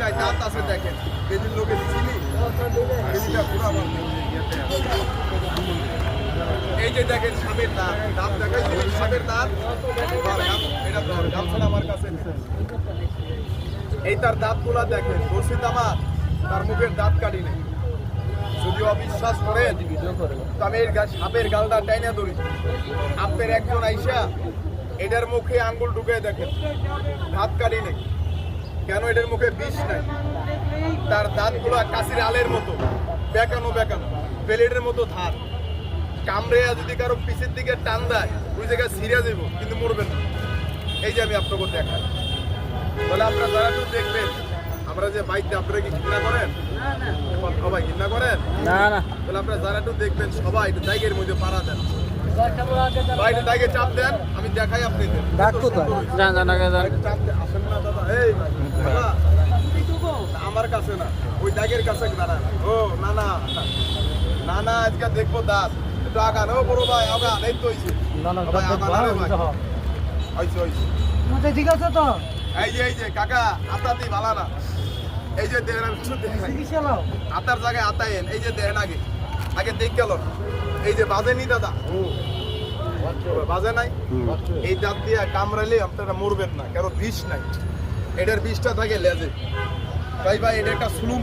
নাই, দাঁত আছে দেখেন। বেদির লোকে দিছিলি বেদিটা পুরো আমার এই যে দেখেন সাপের দাঁত, দাঁত দেখাইছিলি সাপের দাঁত। এটা ধর গামছাটা আমার কাছে। এই তার দাঁতগুলা দেখেন, ধরছিত আমার তার মুখের দাঁত কাটি নেই। যদি অবিশ্বাস করেন তো আমি এর সাপের গালটা টাইনা ধরি। আপনার একজন আইসা এটার মুখে আঙ্গুল ঢুকে দেখেন, দাঁত কাটি নেই। কেন? এটার মুখে বিষ নাই। তার দাঁতগুলো কাশির আলের মতো বেকানো বেকানো, প্লেটের মতো ধার। কামড়ে যদি কারো পিছের দিকে টান দেয় ওই জায়গায় ছিঁড়ে যাবো, কিন্তু মরবেন না। এই যে আমি আপনাকে দেখাই, তাহলে আপনারা যারা একটু দেখবেন, আমরা যে বাইকটা আপনারা কি ঘৃণা করেন? সবাই ঘৃণা করেন না না। তাহলে আপনারা যারা একটু দেখবেন সবাই একটু জায়গার মধ্যে পাড়া দেন, বাইরে জায়গায় চাপ দেন, আমি দেখাই আপনি আসেন না দাদা। এই দাদা আমার কাছে না, ওই দাগের কাছে দাঁড়ান। ও না না না না, আজকে দেখবো দাঁত একটু আগান। ও বড় ভাই আগান, এই তো হইছে ঠিক আছে তো। এই যে কাকা আতাতি ভালো না। এই যে দেহের আতার জায়গায় আতায়েন, এই যে দেহেন আগে আগে দেখ গেল। এই যে বাজেনি দাদা, বাজে নাই। এই দাঁত দিয়ে কামড়াইলে আপনারা মরবেন না, কারণ বিষ নাই। এটার বিষটা থাকে লেজে। ভাই এটা একটা সুলুম।